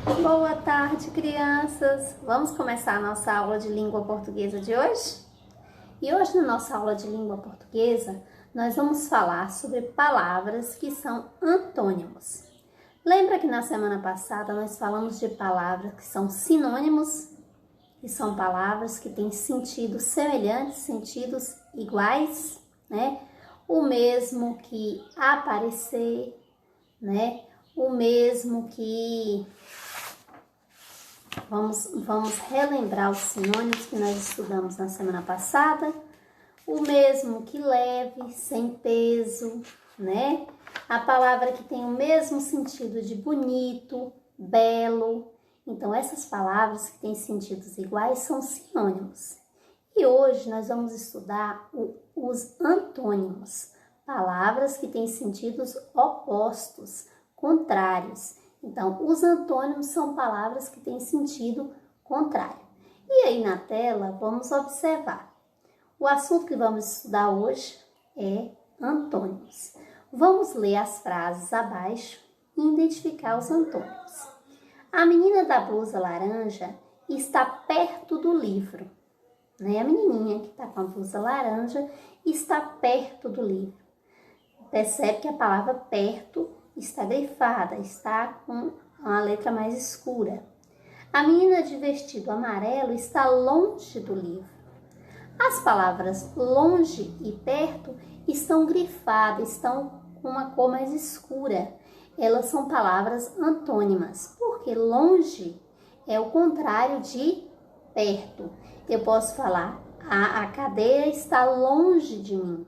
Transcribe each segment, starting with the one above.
Boa tarde, crianças! Vamos começar a nossa aula de língua portuguesa de hoje? E hoje, na nossa aula de língua portuguesa, nós vamos falar sobre palavras que são antônimos. Lembra que na semana passada nós falamos de palavras que são sinônimos, que são palavras que têm sentidos semelhantes, sentidos iguais, né? O mesmo que aparecer, né? O mesmo que... Vamos relembrar os sinônimos que nós estudamos na semana passada. O mesmo que leve, sem peso, né? A palavra que tem o mesmo sentido de bonito, belo. Então, essas palavras que têm sentidos iguais são sinônimos. E hoje nós vamos estudar os antônimos, palavras que têm sentidos opostos, contrários. Então, os antônimos são palavras que têm sentido contrário. E aí na tela, vamos observar. O assunto que vamos estudar hoje é antônimos. Vamos ler as frases abaixo e identificar os antônimos. A menina da blusa laranja está perto do livro. Né? A menininha que está com a blusa laranja está perto do livro. Percebe que a palavra perto está grifada, está com uma letra mais escura. A menina de vestido amarelo está longe do livro. As palavras longe e perto estão grifadas, estão com uma cor mais escura. Elas são palavras antônimas, porque longe é o contrário de perto. Eu posso falar, a cadeira está longe de mim.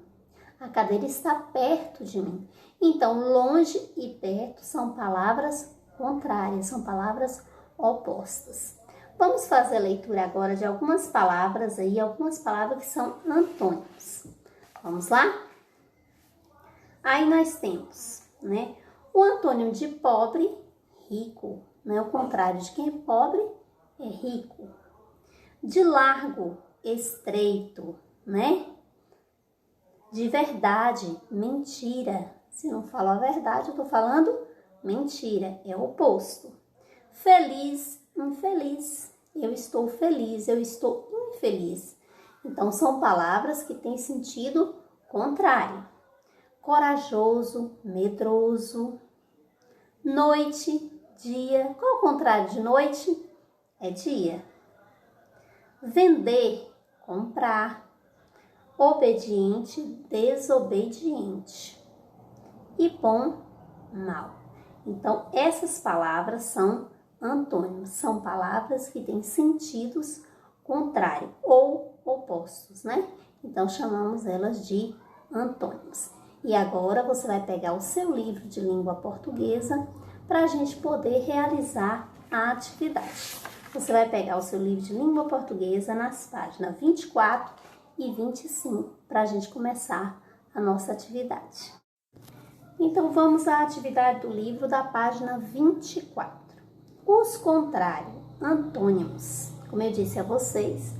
A cadeira está perto de mim. Então, longe e perto são palavras contrárias, são palavras opostas. Vamos fazer a leitura agora de algumas palavras aí, algumas palavras que são antônimos. Vamos lá? Aí nós temos, né? O antônimo de pobre, rico, né? O contrário de quem é pobre é rico. De largo, estreito, né? De verdade, mentira. Se não falo a verdade, eu tô falando mentira, é o oposto. Feliz, infeliz. Eu estou feliz, eu estou infeliz. Então, são palavras que têm sentido contrário. Corajoso, medroso. Noite, dia. Qual é o contrário de noite? É dia. Vender, comprar. Obediente, desobediente. E bom, mal. Então, essas palavras são antônimos, são palavras que têm sentidos contrários ou opostos, né? Então, chamamos elas de antônimos. E agora você vai pegar o seu livro de língua portuguesa para a gente poder realizar a atividade. Você vai pegar o seu livro de língua portuguesa nas páginas 24 e 25 para a gente começar a nossa atividade. Então, vamos à atividade do livro da página 24. Os contrários, antônimos. Como eu disse a vocês,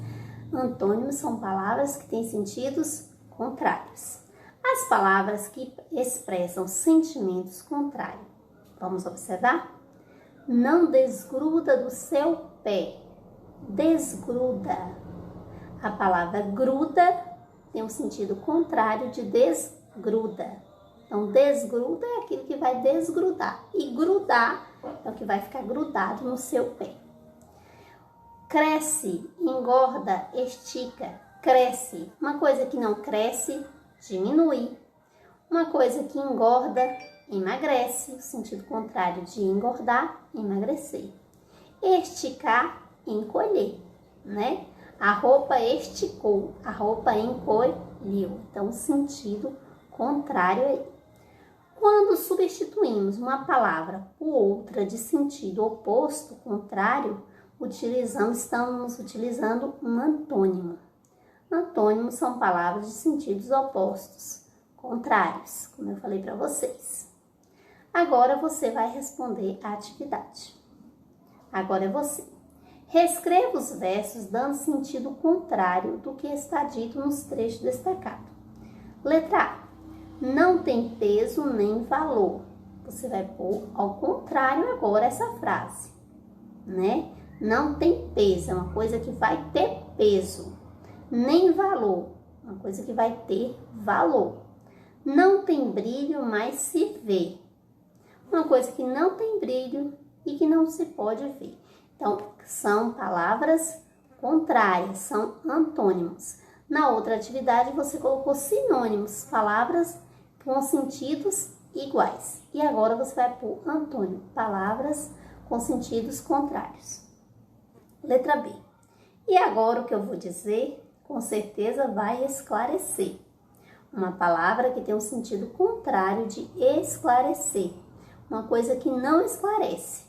antônimos são palavras que têm sentidos contrários. As palavras que expressam sentimentos contrários. Vamos observar? Não desgruda do seu pé. Desgruda. A palavra gruda tem um sentido contrário de desgruda. Então, desgruda é aquilo que vai desgrudar. E grudar é o que vai ficar grudado no seu pé. Cresce, engorda, estica, cresce. Uma coisa que não cresce, diminui. Uma coisa que engorda, emagrece. O sentido contrário de engordar, emagrecer. Esticar, encolher, né? A roupa esticou, a roupa encolheu. Então, sentido contrário aí. Quando substituímos uma palavra por outra de sentido oposto, contrário, estamos utilizando um antônimo. Antônimos são palavras de sentidos opostos, contrários, como eu falei para vocês. Agora você vai responder a atividade. Agora é você. Reescreva os versos dando sentido contrário do que está dito nos trechos destacados. Letra A. Não tem peso nem valor. Você vai pôr ao contrário agora essa frase. né? Não tem peso, é uma coisa que vai ter peso. Nem valor, uma coisa que vai ter valor. Não tem brilho, mas se vê. Uma coisa que não tem brilho e que não se pode ver. Então, são palavras contrárias, são antônimos. Na outra atividade, você colocou sinônimos, palavras com sentidos iguais. E agora você vai pôr antônimo, palavras com sentidos contrários. Letra B. E agora o que eu vou dizer, com certeza vai esclarecer. Uma palavra que tem um sentido contrário de esclarecer. Uma coisa que não esclarece.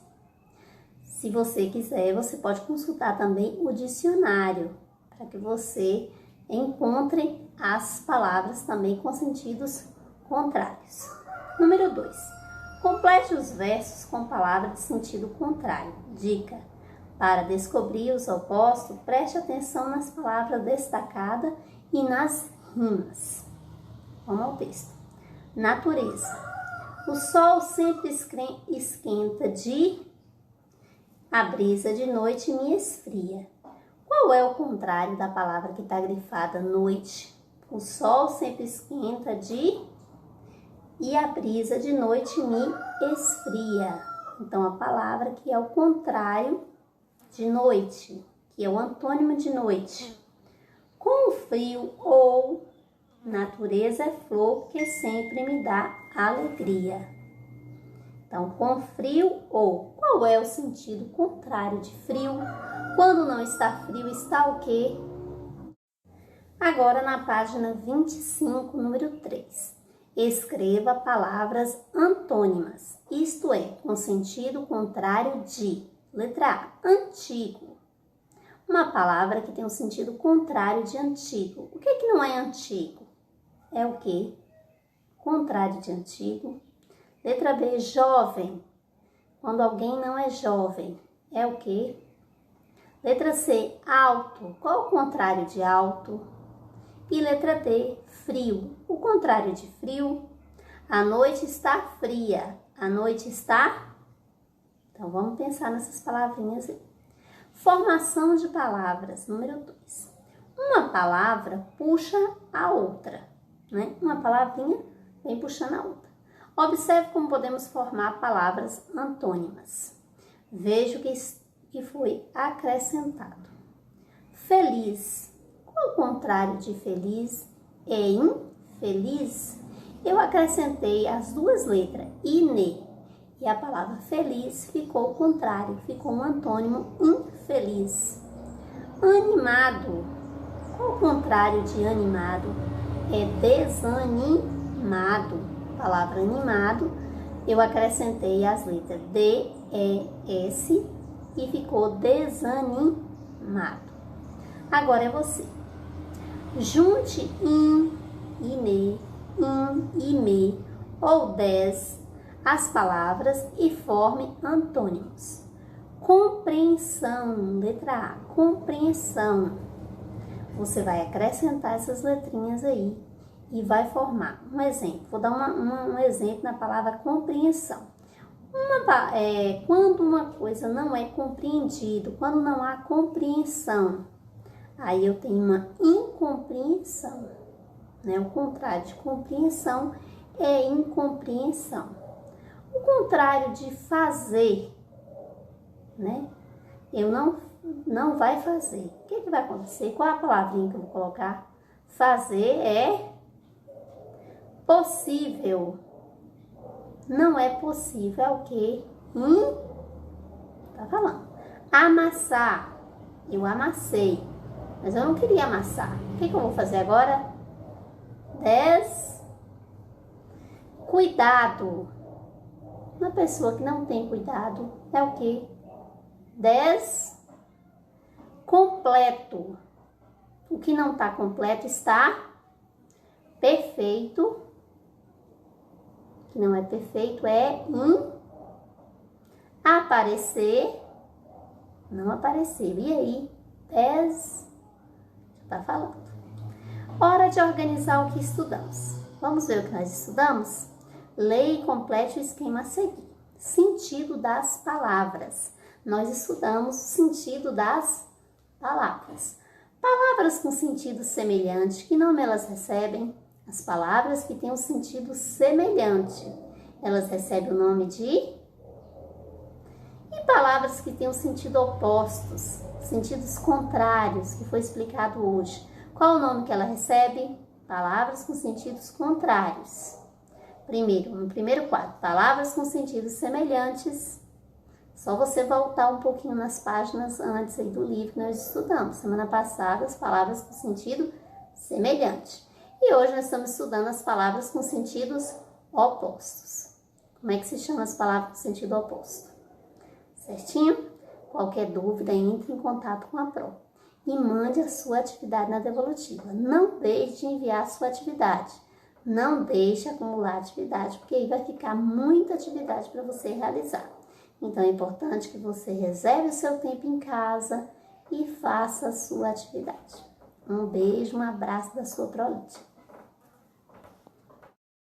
Se você quiser, você pode consultar também o dicionário, para que você encontre as palavras também com sentidos contrários. Número 2. Complete os versos com palavras de sentido contrário. Dica: para descobrir os opostos, preste atenção nas palavras destacadas e nas rimas. Vamos ao texto. Natureza. O sol sempre esquenta a brisa de noite me esfria. Qual é o contrário da palavra que está grifada noite? O sol sempre esquenta e a brisa de noite me esfria. Então, a palavra que é o contrário de noite, que é o antônimo de noite. Com o frio ou natureza é flor que sempre me dá alegria. Então, com frio ou, qual é o sentido contrário de frio? Quando não está frio, está o quê? Agora na página 25, número 3. Escreva palavras antônimas, isto é, com sentido contrário de. Letra A, antigo. Uma palavra que tem um sentido contrário de antigo. O que não é antigo? É o quê? Contrário de antigo. Letra B, jovem. Quando alguém não é jovem, é o quê? Letra C, alto. Qual o contrário de alto? E letra D, frio. O contrário de frio? A noite está fria. A noite está... Então, vamos pensar nessas palavrinhas aí. Formação de palavras, número 2. Uma palavra puxa a outra, né? Uma palavrinha vem puxando a outra. Observe como podemos formar palavras antônimas. Veja o que foi acrescentado. Feliz. Qual o contrário de feliz? É infeliz? Eu acrescentei as duas letras, ine. E a palavra feliz ficou o contrário, ficou um antônimo infeliz. Animado. Qual o contrário de animado? É desanimado. A palavra animado, eu acrescentei as letras D, E, S e ficou desanimado. Agora é você. Junte in, ine, ime ou des as palavras e forme antônimos. Compreensão, letra A, compreensão. Você vai acrescentar essas letrinhas aí e vai formar um exemplo. Vou dar um exemplo na palavra compreensão. Quando uma coisa não é compreendida, quando não há compreensão, aí eu tenho uma incompreensão, né? O contrário de compreensão é incompreensão. O contrário de fazer, né? Eu não vai fazer. O que vai acontecer? Qual a palavrinha que eu vou colocar? Fazer é possível. Não é possível. É o quê? Tá falando. Amassar. Eu amassei. Mas eu não queria amassar. O que eu vou fazer agora? Cuidado. Uma pessoa que não tem cuidado é o quê? Completo. O que não está completo está perfeito. O que não é perfeito é aparecer. Não apareceu. E aí? Tá falando. Hora de organizar o que estudamos. Vamos ver o que nós estudamos? Leia e complete o esquema a seguir. Sentido das palavras. nós estudamos o sentido das palavras. Palavras com sentido semelhante, que nome elas recebem? As palavras que têm um sentido semelhante, elas recebem o nome de... E palavras que têm um sentido opostos, sentidos contrários, que foi explicado hoje. Qual o nome que ela recebe? Palavras com sentidos contrários. Primeiro, no primeiro quadro, palavras com sentidos semelhantes. Só você voltar um pouquinho nas páginas antes aí do livro que nós estudamos. Semana passada, as palavras com sentido semelhante. E hoje nós estamos estudando as palavras com sentidos opostos. Como é que se chama as palavras com sentido oposto? Certinho? Qualquer dúvida, entre em contato com a Pro e mande a sua atividade na devolutiva. Não deixe de enviar a sua atividade. Não deixe acumular atividade, porque aí vai ficar muita atividade para você realizar. Então é importante que você reserve o seu tempo em casa e faça a sua atividade. Um beijo, um abraço da sua Prolídia.